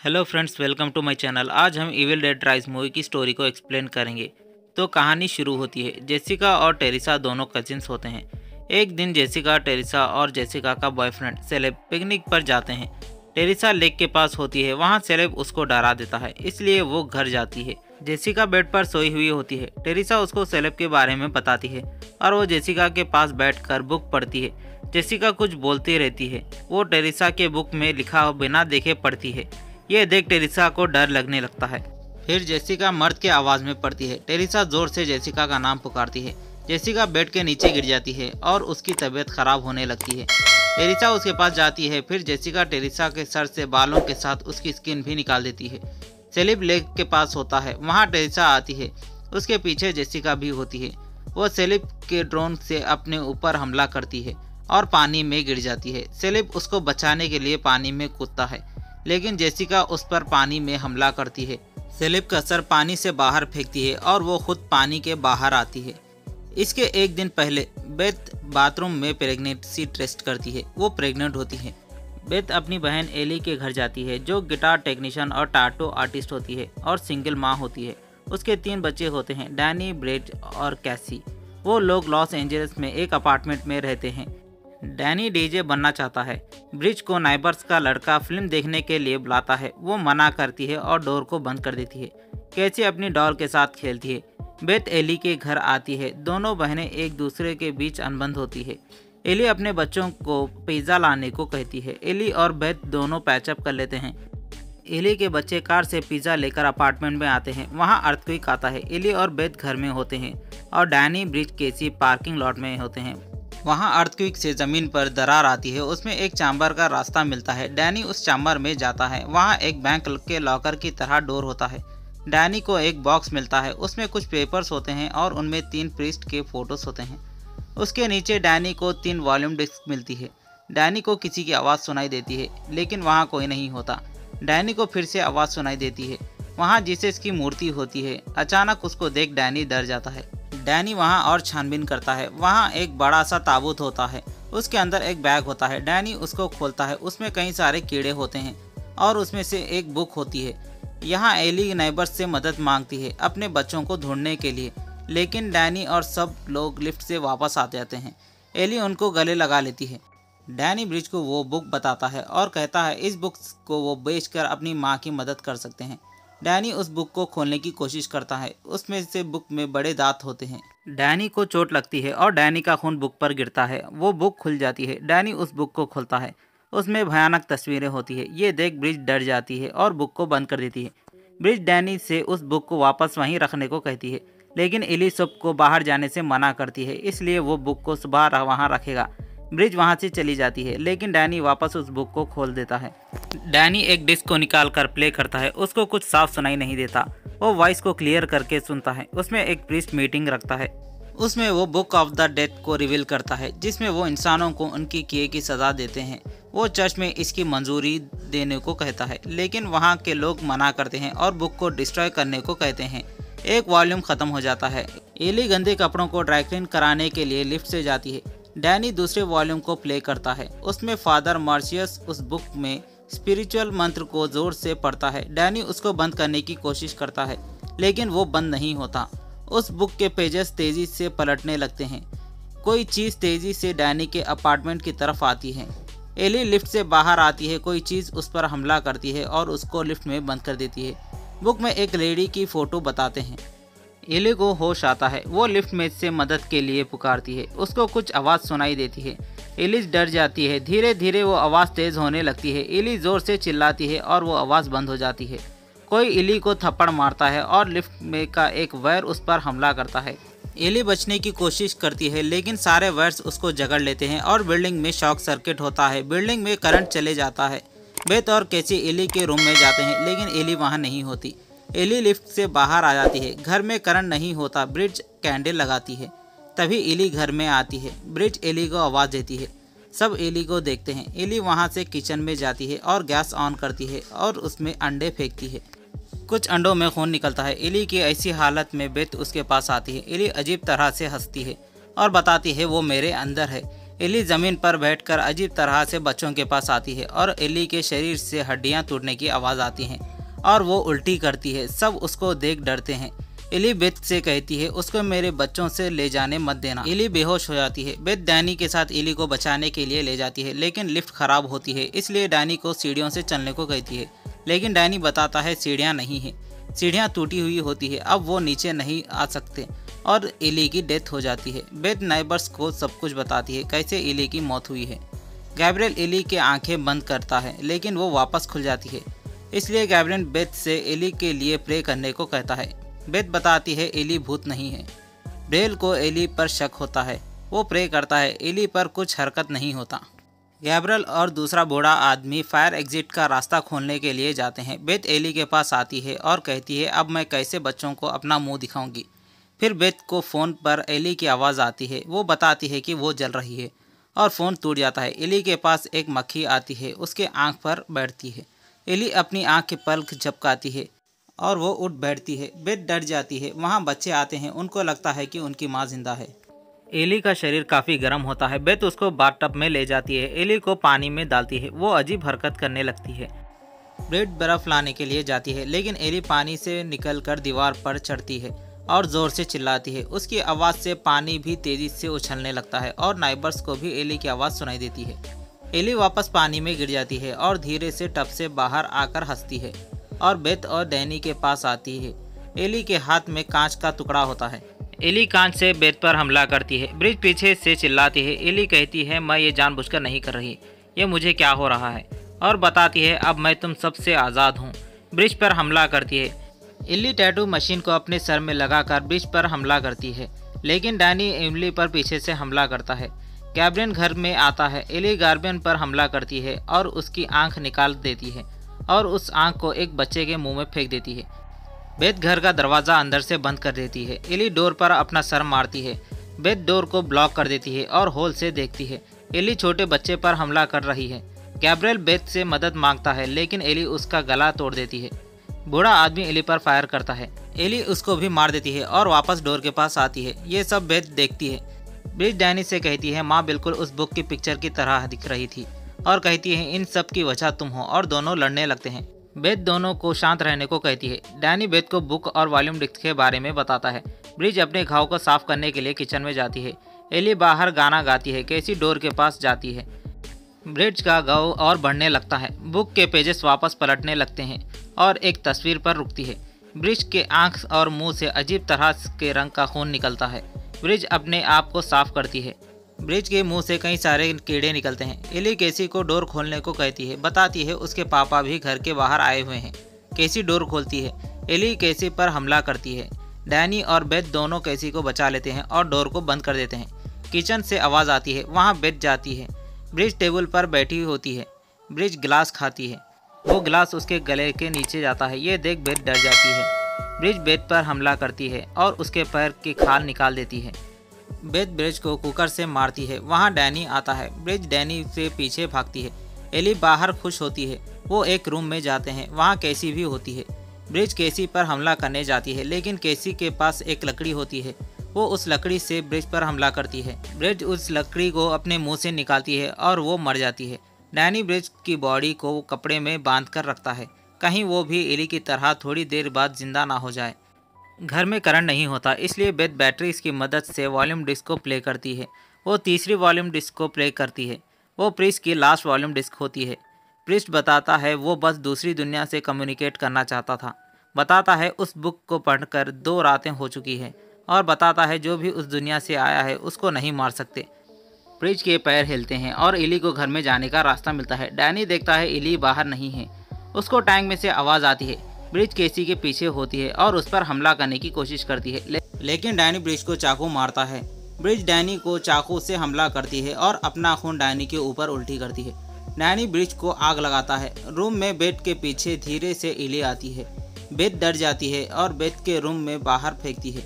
Hello friends, welcome to my channel. आज हम Evil Dead Rise movie की story को एक्सप्लेन करेंगे। तो कहानी शुरू होती है। जेसिका और टेरिसा दोनों कजिन्स होते हैं। एक दिन जेसिका, टेरिसा और जेसिका का बॉयफ्रेंड सेलेब पिकनिक पर जाते हैं। टेरिसा लेक के पास होती है। वहाँ सेलेब उसको डरा देता है, इसलिए वो घर जाती है। जेसिका बेड पर सोई हुई होती है। टेरिसा उसको सेलेब के बारे में बताती है और वो जेसिका के पास बैठकर बुक पढ़ती है। जेसिका कुछ बोलती रहती है। वो टेरिसा के बुक में लिखा बिना देखे पढ़ती है। ये देख टेरिसा को डर लगने लगता है। फिर जेसिका मर्द की आवाज़ में पड़ती है। टेरिसा जोर से जेसिका का नाम पुकारती है। जेसिका बेड के नीचे गिर जाती है और उसकी तबीयत खराब होने लगती है। टेरिसा उसके पास जाती है। फिर जेसिका टेरिसा के सर से बालों के साथ उसकी स्किन भी निकाल देती है। सेलिब लेक के पास होता है। वहाँ टेरिसा आती है। उसके पीछे जेसिका भी होती है। वो सेलिब के ड्रोन से अपने ऊपर हमला करती है और पानी में गिर जाती है। सेलिब उसको बचाने के लिए पानी में कूदता है, लेकिन जेसिका उस पर पानी में हमला करती है। सेलिब का सर पानी से बाहर फेंकती है और वो खुद पानी के बाहर आती है। इसके एक दिन पहले बेथ बाथरूम में प्रेगनेंसी टेस्ट करती है। वो प्रेग्नेंट होती है। बेथ अपनी बहन एली के घर जाती है, जो गिटार टेक्नीशियन और टैटू आर्टिस्ट होती है और सिंगल माँ होती है। उसके 3 बच्चे होते हैं, डैनी, ब्रेड और कैसी। वो लोग लॉस एंजलिस में एक अपार्टमेंट में रहते हैं। डैनी डीजे बनना चाहता है। ब्रिज को नाइबर्स का लड़का फिल्म देखने के लिए बुलाता है। वो मना करती है और डोर को बंद कर देती है। कैसी अपनी डॉल के साथ खेलती है। बेथ एली के घर आती है। दोनों बहनें एक दूसरे के बीच अनबन होती है। एली अपने बच्चों को पिज़्ज़ा लाने को कहती है। एली और बेथ दोनों पैचअप कर लेते हैं। एली के बच्चे कार से पिज़्ज़ा लेकर अपार्टमेंट में आते हैं। वहाँ अर्थक्वेक आता है। एली और बेथ घर में होते हैं और डैनी, ब्रिज, केसी पार्किंग लॉट में होते हैं। वहाँ अर्थक्वेक से ज़मीन पर दरार आती है। उसमें एक चैम्बर का रास्ता मिलता है। डैनी उस चैम्बर में जाता है। वहाँ एक बैंक के लॉकर की तरह डोर होता है। डैनी को एक बॉक्स मिलता है। उसमें कुछ पेपर्स होते हैं और उनमें 3 प्रीस्ट के फोटोज होते हैं। उसके नीचे डैनी को 3 वॉल्यूम डिस्क मिलती है। डैनी को किसी की आवाज़ सुनाई देती है, लेकिन वहाँ कोई नहीं होता। डैनी को फिर से आवाज़ सुनाई देती है। वहाँ जीसस की मूर्ति होती है। अचानक उसको देख डैनी डर जाता है। डैनी वहाँ और छानबीन करता है। वहाँ एक बड़ा सा ताबूत होता है। उसके अंदर एक बैग होता है। डैनी उसको खोलता है। उसमें कई सारे कीड़े होते हैं और उसमें से एक बुक होती है। यहाँ एली नाइबर्स से मदद मांगती है अपने बच्चों को ढूंढने के लिए, लेकिन डैनी और सब लोग लिफ्ट से वापस आ जाते हैं। एली उनको गले लगा लेती है। डैनी ब्रिज को वो बुक बताता है और कहता है इस बुक को वो बेचकर अपनी माँ की मदद कर सकते हैं। डैनी उस बुक को खोलने की कोशिश करता है। उसमें से बुक में बड़े दांत होते हैं। डैनी को चोट लगती है और डैनी का खून बुक पर गिरता है। वो बुक खुल जाती है। डैनी उस बुक को खोलता है। उसमें भयानक तस्वीरें होती है। ये देख ब्रिज डर जाती है और बुक को बंद कर देती है। ब्रिज डैनी से उस बुक को वापस वहीं रखने को कहती है, लेकिन एली सबको बाहर जाने से मना करती है, इसलिए वो बुक को सुबह वहाँ रखेगा। ब्रिज वहाँ से चली जाती है, लेकिन डैनी वापस उस बुक को खोल देता है। डैनी एक डिस्क को निकाल कर प्ले करता है। उसको कुछ साफ सुनाई नहीं देता। वो वॉइस को क्लियर करके सुनता है। उसमें एक प्रीस्ट मीटिंग रखता है। उसमें वो बुक ऑफ द डेथ को रिवील करता है, जिसमें वो इंसानों को उनकी किए की सज़ा देते हैं। वो चर्च में इसकी मंजूरी देने को कहता है, लेकिन वहाँ के लोग मना करते हैं और बुक को डिस्ट्रॉय करने को कहते हैं। एक वॉल्यूम ख़त्म हो जाता है। एली गंदे कपड़ों को ड्राई क्लीन कराने के लिए लिफ्ट से जाती है। डैनी दूसरे वॉल्यूम को प्ले करता है। उसमें फादर मार्शियस उस बुक में स्पिरिचुअल मंत्र को जोर से पढ़ता है। डैनी उसको बंद करने की कोशिश करता है, लेकिन वो बंद नहीं होता। उस बुक के पेजेस तेज़ी से पलटने लगते हैं। कोई चीज़ तेज़ी से डैनी के अपार्टमेंट की तरफ आती है। एली लिफ्ट से बाहर आती है। कोई चीज़ उस पर हमला करती है और उसको लिफ्ट में बंद कर देती है। बुक में एक लेडी की फ़ोटो बताते हैं। एली को होश आता है। वो लिफ्ट में से मदद के लिए पुकारती है। उसको कुछ आवाज़ सुनाई देती है। एली डर जाती है। धीरे धीरे वो आवाज़ तेज़ होने लगती है। एली ज़ोर से चिल्लाती है और वो आवाज़ बंद हो जाती है। कोई एली को थप्पड़ मारता है और लिफ्ट में का एक वायर उस पर हमला करता है। एली बचने की कोशिश करती है, लेकिन सारे वायर्स उसको जकड़ लेते हैं और बिल्डिंग में शॉक सर्किट होता है। बिल्डिंग में करंट चले जाता है। बेथ और कैसी एली के रूम में जाते हैं, लेकिन एली वहाँ नहीं होती। एली लिफ्ट से बाहर आ जाती है। घर में करंट नहीं होता। ब्रिज कैंडल लगाती है। तभी एली घर में आती है। ब्रिज एली को आवाज़ देती है। सब एली को देखते हैं। एली वहाँ से किचन में जाती है और गैस ऑन करती है और उसमें अंडे फेंकती है। कुछ अंडों में खून निकलता है। एली की ऐसी हालत में बेथ उसके पास आती है। एली अजीब तरह से हंसती है और बताती है वो मेरे अंदर है। एली ज़मीन पर बैठकर अजीब तरह से बच्चों के पास आती है और एली के शरीर से हड्डियां टूटने की आवाज़ आती है और वो उल्टी करती है। सब उसको देख डरते हैं। एली बेथ से कहती है उसको मेरे बच्चों से ले जाने मत देना। एली बेहोश हो जाती है। बेथ डैनी के साथ एली को बचाने के लिए ले जाती है, लेकिन लिफ्ट खराब होती है, इसलिए डैनी को सीढ़ियों से चलने को कहती है। लेकिन डैनी बताता है सीढ़ियाँ नहीं है, सीढ़ियाँ टूटी हुई होती है, अब वो नीचे नहीं आ सकते और एली की डेथ हो जाती है। बेथ नाइबर्स को सब कुछ बताती है कैसे एली की मौत हुई है। गैब्रियल एली के आंखें बंद करता है, लेकिन वो वापस खुल जाती है, इसलिए गैब्रियल बेथ से एली के लिए प्रे करने को कहता है। बेथ बताती है एली भूत नहीं है। ब्रेल को एली पर शक होता है, वो प्रे करता है, एली पर कुछ हरकत नहीं होता। गैब्रियल और दूसरा बूढ़ा आदमी फायर एग्जिट का रास्ता खोलने के लिए जाते हैं। बेथ एली के पास आती है और कहती है अब मैं कैसे बच्चों को अपना मुंह दिखाऊंगी। फिर बेथ को फ़ोन पर एली की आवाज़ आती है, वो बताती है कि वो जल रही है और फ़ोन टूट जाता है। एली के पास एक मक्खी आती है, उसके आँख पर बैठती है। एली अपनी आँख के पलक झपकाती है और वो उठ बैठती है। बेथ डर जाती है। वहाँ बच्चे आते हैं, उनको लगता है कि उनकी माँ जिंदा है। एली का शरीर काफ़ी गर्म होता है। बेथ उसको बाथटब में ले जाती है, एली को पानी में डालती है, वो अजीब हरकत करने लगती है। बेथ बर्फ़ लाने के लिए जाती है, लेकिन एली पानी से निकलकर दीवार पर चढ़ती है और ज़ोर से चिल्लाती है। उसकी आवाज़ से पानी भी तेज़ी से उछलने लगता है और नाइबर्स को भी एली की आवाज़ सुनाई देती है। एली वापस पानी में गिर जाती है और धीरे से टब से बाहर आकर हंसती है और बेथ और डैनी के पास आती है। एली के हाथ में कांच का टुकड़ा होता है। एली कांच से बेथ पर हमला करती है। ब्रिज पीछे से चिल्लाती है। एली कहती है मैं ये जानबूझकर नहीं कर रही, ये मुझे क्या हो रहा है, और बताती है अब मैं तुम सबसे आज़ाद हूँ। ब्रिज पर हमला करती है। एली टैटू मशीन को अपने सर में लगाकर ब्रिज पर हमला करती है, लेकिन डैनी एमिली पर पीछे से हमला करता है। गैब्रियल घर में आता है। एली गैब्रियल पर हमला करती है और उसकी आंख निकाल देती है और उस आंख को एक बच्चे के मुंह में फेंक देती है। बेथ घर का दरवाज़ा अंदर से बंद कर देती है। एली डोर पर अपना सर मारती है। बेथ डोर को ब्लॉक कर देती है और होल से देखती है। एली छोटे बच्चे पर हमला कर रही है। गैब्रियल बेथ से मदद मांगता है, लेकिन एली उसका गला तोड़ देती है। बूढ़ा आदमी एली पर फायर करता है। एली उसको भी मार देती है और वापस डोर के पास आती है। ये सब बेथ देखती है। ब्रिज डैनी से कहती है माँ बिल्कुल उस बुक की पिक्चर की तरह दिख रही थी और कहती है इन सब की वजह तुम हो, और दोनों लड़ने लगते हैं। बेथ दोनों को शांत रहने को कहती है। डैनी बेथ को बुक और वॉल्यूम डिस्क के बारे में बताता है। ब्रिज अपने घाव को साफ करने के लिए किचन में जाती है। एली बाहर गाना गाती है। कैसी डोर के पास जाती है। ब्रिज का घाव और बढ़ने लगता है। बुक के पेजेस वापस पलटने लगते हैं और एक तस्वीर पर रुकती है। ब्रिज के आँख और मुंह से अजीब तरह के रंग का खून निकलता है। ब्रिज अपने आप को साफ करती है। ब्रिज के मुंह से कई सारे कीड़े निकलते हैं। एली केसी को डोर खोलने को कहती है, बताती है उसके पापा भी घर के बाहर आए हुए हैं। केसी डोर खोलती है। एली केसी पर हमला करती है। डैनी और बेथ दोनों केसी को बचा लेते हैं और डोर को बंद कर देते हैं। किचन से आवाज़ आती है, वहाँ बेथ जाती है। ब्रिज टेबल पर बैठी होती है। ब्रिज गिलास खाती है, वो गिलास उसके गले के नीचे जाता है। ये देख बेथ डर जाती है। ब्रिज बेथ पर हमला करती है और उसके पैर की खाल निकाल देती है। बेथ ब्रिज को कुकर से मारती है। वहाँ डैनी आता है। ब्रिज डैनी से पीछे भागती है। एली बाहर खुश होती है। वो एक रूम में जाते हैं, वहाँ केसी भी होती है। ब्रिज केसी पर हमला करने जाती है, लेकिन केसी के पास एक लकड़ी होती है। वो उस लकड़ी से ब्रिज पर हमला करती है। ब्रिज उस लकड़ी को अपने मुंह से निकालती है और वो मर जाती है। डैनी ब्रिज की बॉडी को कपड़े में बांध कर रखता है, कहीं वो भी एली की तरह थोड़ी देर बाद जिंदा ना हो जाए। घर में करंट नहीं होता, इसलिए बेथ बैटरीज की मदद से वॉल्यूम डिस्क को प्ले करती है। वो तीसरी वॉल्यूम डिस्क को प्ले करती है। वो प्रिस्ट की लास्ट वॉल्यूम डिस्क होती है। प्रिस्ट बताता है वो बस दूसरी दुनिया से कम्युनिकेट करना चाहता था। बताता है उस बुक को पढ़कर 2 रातें हो चुकी है और बताता है जो भी उस दुनिया से आया है उसको नहीं मार सकते। ब्रिज के पैर हिलते हैं और एली को घर में जाने का रास्ता मिलता है। डैनी देखता है एली बाहर नहीं है। उसको टैंक में से आवाज़ आती है। ब्रिज केसी के पीछे होती है और उस पर हमला करने की कोशिश करती है, लेकिन डैनी ब्रिज को चाकू मारता है। ब्रिज डैनी को चाकू से हमला करती है और अपना खून डैनी के ऊपर उल्टी करती है। डैनी ब्रिज को आग लगाता है। रूम में बेथ के पीछे धीरे से एली आती है। बेथ डर जाती है और बेथ के रूम में बाहर फेंकती है।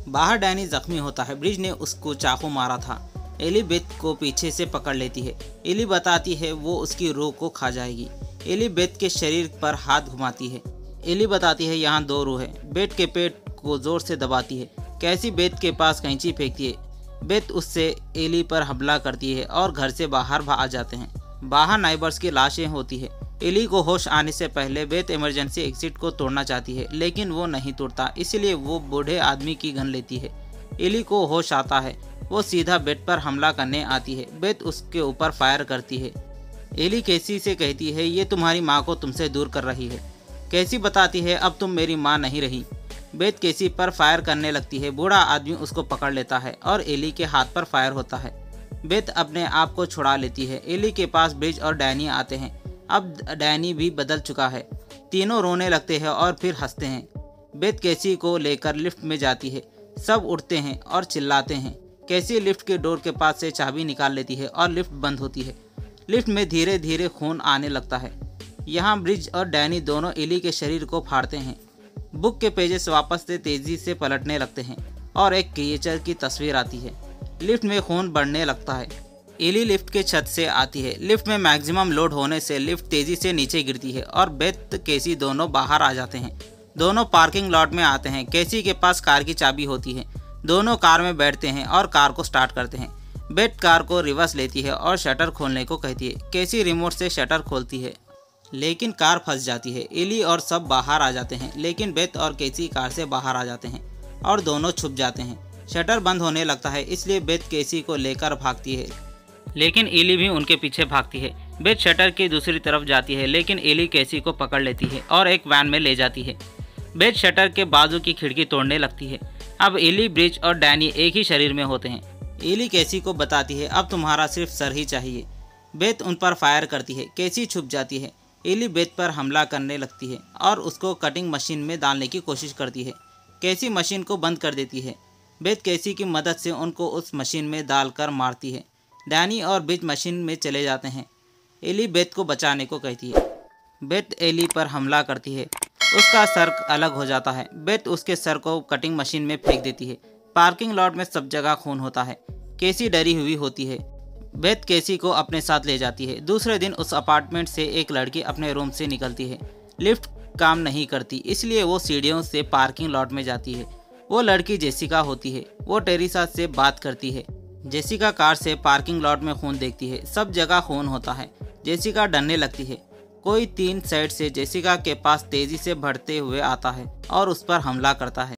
बाहर डैनी जख्मी होता है। ब्रिज ने उसको चाकू मारा था। एली बेथ को पीछे से पकड़ लेती है। एली बताती है वो उसकी रूह को खा जाएगी। एली बेथ के शरीर पर हाथ घुमाती है। एली बताती है यहाँ 2 रूह है। बेथ के पेट को जोर से दबाती है। कैसी बेथ के पास कैंची फेंकती है। बेथ उससे एली पर हमला करती है और घर से बाहर आ जाते हैं। बाहर नाइबर्स की लाशें होती है। एली को होश आने से पहले बेथ इमरजेंसी एग्जिट को तोड़ना चाहती है, लेकिन वो नहीं तोड़ता, इसलिए वो बूढ़े आदमी की गन लेती है। एली को होश आता है, वो सीधा बेथ पर हमला करने आती है। बेथ उसके ऊपर फायर करती है। एली कैसी से कहती है, ये तुम्हारी माँ को तुमसे दूर कर रही है। कैसी बताती है, अब तुम मेरी माँ नहीं रही। बेथ कैसी पर फायर करने लगती है। बूढ़ा आदमी उसको पकड़ लेता है और एली के हाथ पर फायर होता है। बेथ अपने आप को छुड़ा लेती है। एली के पास ब्रिज और डैनी आते हैं। अब डैनी भी बदल चुका है। तीनों रोने लगते हैं और फिर हंसते हैं। बेथ कैसी को लेकर लिफ्ट में जाती है। सब उठते हैं और चिल्लाते हैं। कैसी लिफ्ट के डोर के पास से चाबी निकाल लेती है और लिफ्ट बंद होती है। लिफ्ट में धीरे धीरे खून आने लगता है। यहाँ ब्रिज और डैनी दोनों एली के शरीर को फाड़ते हैं। बुक के पेजेस वापस से तेजी से पलटने लगते हैं और एक क्रिएचर की तस्वीर आती है। लिफ्ट में खून बढ़ने लगता है। एली लिफ्ट के छत से आती है। लिफ्ट में मैक्सिमम लोड होने से लिफ्ट तेजी से नीचे गिरती है और बेथ कैसी दोनों बाहर आ जाते हैं। दोनों पार्किंग लॉट में आते हैं। कैसी के पास कार की चाबी होती है। दोनों कार में बैठते हैं और कार को स्टार्ट करते हैं। बेथ कार को रिवर्स लेती है और शटर खोलने को कहती है। कैसी रिमोट से शटर खोलती है, लेकिन कार फंस जाती है। एली और सब बाहर आ जाते हैं, लेकिन बेथ और कैसी कार से बाहर आ जाते हैं और दोनों छुप जाते हैं। शटर बंद होने लगता है, इसलिए बेथ कैसी को लेकर भागती है, लेकिन एली भी उनके पीछे भागती है। बेथ शटर की दूसरी तरफ जाती है, लेकिन एली कैसी को पकड़ लेती है और एक वैन में ले जाती है। बेथ शटर के बाजू की खिड़की तोड़ने लगती है। अब एली, ब्रिज और डैनी एक ही शरीर में होते हैं। एली कैसी को बताती है, अब तुम्हारा सिर्फ सर ही चाहिए। बेथ उन पर फायर करती है। कैसी छुप जाती है। एली बेथ पर हमला करने लगती है और उसको कटिंग मशीन में डालने की कोशिश करती है। कैसी मशीन को बंद कर देती है। बेथ कैसी की मदद से उनको उस मशीन में डालकर मारती है। डैनी और ब्रिज मशीन में चले जाते हैं। एली बेथ को बचाने को कहती है। बेथ एली पर हमला करती है। उसका सर अलग हो जाता है। बेथ उसके सर को कटिंग मशीन में फेंक देती है। पार्किंग लॉट में सब जगह खून होता है। कैसी डरी हुई होती है। बेथ कैसी को अपने साथ ले जाती है। दूसरे दिन उस अपार्टमेंट से एक लड़की अपने रूम से निकलती है। लिफ्ट काम नहीं करती, इसलिए वो सीढ़ियों से पार्किंग लॉट में जाती है। वो लड़की जेसिका होती है। वो टेरिसा से बात करती है। जेसिका कार से पार्किंग लॉट में खून देखती है। सब जगह खून होता है। जेसिका डरने लगती है। कोई 3 साइड से जेसिका के पास तेजी से बढ़ते हुए आता है और उस पर हमला करता है।